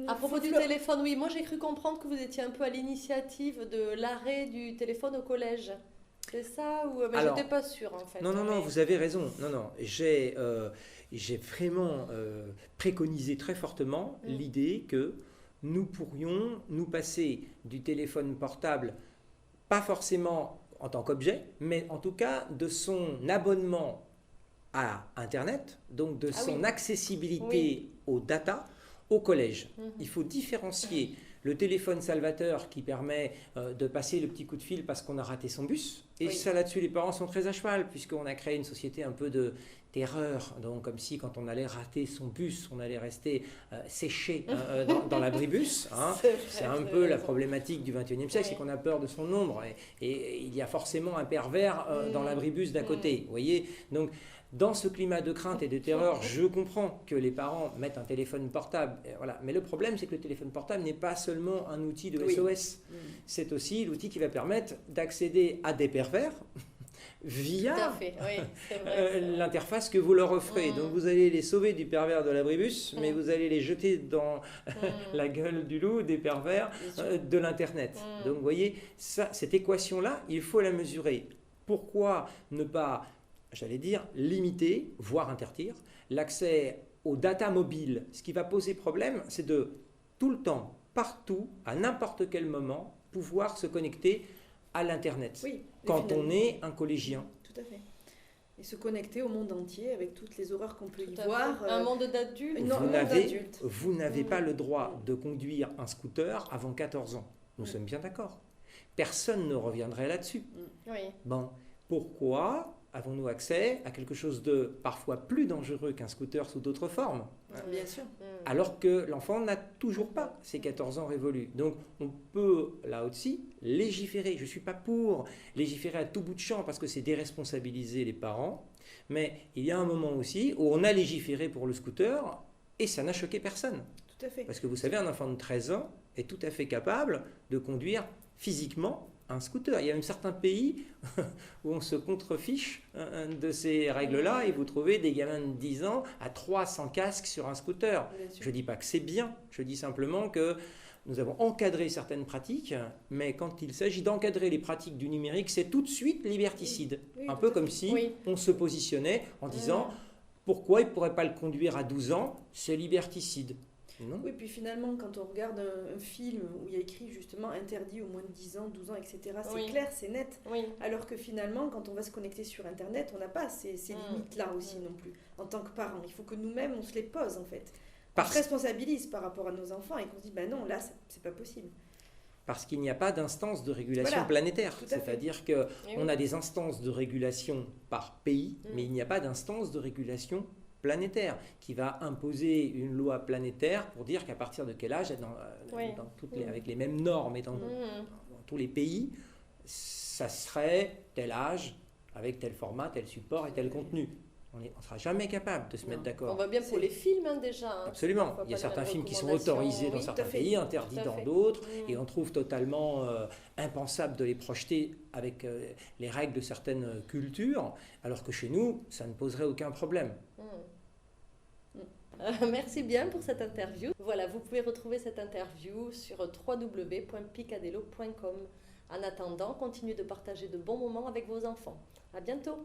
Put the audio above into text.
À propos du téléphone, oui, moi j'ai cru comprendre que vous étiez un peu à l'initiative de l'arrêt du téléphone au collège. C'est ça ou... Mais Alors, j'étais pas sûre en fait. non, non, non, Mais... vous avez raison. Non, non, j'ai vraiment préconisé très fortement Mm. l'idée que nous pourrions nous passer du téléphone portable, pas forcément en tant qu'objet, mais en tout cas de son abonnement à Internet, donc de Ah oui, son accessibilité oui. aux data au collège. Il Mhm. faut différencier le téléphone salvateur qui permet de passer le petit coup de fil parce qu'on a raté son bus. Et Oui. ça là-dessus, les parents sont très à cheval puisqu'on a créé une société un peu de terreur. Donc comme si quand on allait rater son bus, on allait rester séché dans l'abribus. Hein. C'est vrai, C'est un vous avez peu la raison. problématique du 21e siècle, c'est Oui. qu'on a peur de son ombre. Et il y a forcément un pervers dans l'abribus d'à côté. Mm. Vous voyez. Donc dans ce climat de crainte et de terreur, je comprends que les parents mettent un téléphone portable. Voilà. Mais le problème, c'est que le téléphone portable n'est pas seulement un outil de Oui. SOS. Mm. C'est aussi l'outil qui va permettre d'accéder à des pervers Tout à via fait, oui, c'est vrai. C'est vrai. l'interface que vous leur offrez. Mm. Donc vous allez les sauver du pervers de l'abribus, mais Mm. vous allez les jeter dans la Mm. gueule du loup des pervers Bien sûr. de l'Internet. Mm. Donc vous voyez, cette équation-là, il faut la mesurer. Pourquoi ne pas, j'allais dire, limiter, voire interdire, l'accès aux data mobiles? Ce qui va poser problème, c'est de tout le temps, partout, à n'importe quel moment, pouvoir se connecter à l'Internet. Oui, Quand finalement, on est un collégien. tout à fait. Et se connecter au monde entier avec toutes les horreurs qu'on peut Tout y à voir. fait. Un monde d'adultes. Non, Vous monde n'avez d'adulte. vous n'avez Mm. pas le droit de conduire un scooter avant 14 ans. Nous sommes bien d'accord. Personne ne reviendrait là-dessus. Oui. Bon, pourquoi avons-nous accès à quelque chose de parfois plus dangereux qu'un scooter sous d'autres formes, Bien sûr. Mm. alors que l'enfant n'a toujours pas ses 14 ans révolus? Donc on peut là aussi légiférer. Je ne suis pas pour légiférer à tout bout de champ parce que c'est déresponsabiliser les parents, mais il y a un moment aussi où on a légiféré pour le scooter et ça n'a choqué personne. Tout à fait. Parce que vous savez, un enfant de 13 ans est tout à fait capable de conduire physiquement un scooter. Il y a même certains pays où on se contrefiche de ces règles-là et vous trouvez des gamins de 10 ans à 300 casques sur un scooter. Bien sûr. Je ne dis pas que c'est bien, je dis simplement que nous avons encadré certaines pratiques, mais quand il s'agit d'encadrer les pratiques du numérique, c'est tout de suite liberticide. Oui, Un tout peu à comme fait. si Oui. on se positionnait en disant pourquoi il ne pourrait pas le conduire à 12 ans, c'est liberticide. Non. Oui, puis finalement, quand on regarde un film où il y a écrit justement interdit au moins de 10 ans, 12 ans, etc., c'est Oui. clair, c'est net. Oui. Alors que finalement, quand on va se connecter sur Internet, on n'a pas ces Mm. limites-là aussi Mm. non plus, en tant que parents. Il faut que nous-mêmes, on se les pose en fait. On Parce- se responsabilise par rapport à nos enfants et qu'on se dit, ben non, là, c'est pas possible. Parce qu'il n'y a pas d'instance de régulation Voilà, planétaire. tout à fait. C'est-à-dire qu'on Et oui. a des instances de régulation par pays, mais il n'y a pas d'instance de régulation planétaire qui va imposer une loi planétaire pour dire qu'à partir de quel âge, Oui. avec les mêmes normes et dans tous les pays, ça serait tel âge, avec tel format, tel support et tel contenu. On ne sera jamais capable de se mettre On d'accord. voit bien pour C'est- les films déjà. Hein. Absolument. Parfois Il y a pas les certains mêmes films qui sont recommandations. autorisés dans Oui, certains tout à fait. pays, interdits Tout à dans fait. d'autres, Mm. et on trouve totalement impensable de les projeter avec les règles de certaines cultures, alors que chez nous, ça ne poserait aucun problème. Mm. Merci bien pour cette interview. Voilà, vous pouvez retrouver cette interview sur www.picadelo.com. En attendant, continuez de partager de bons moments avec vos enfants. À bientôt.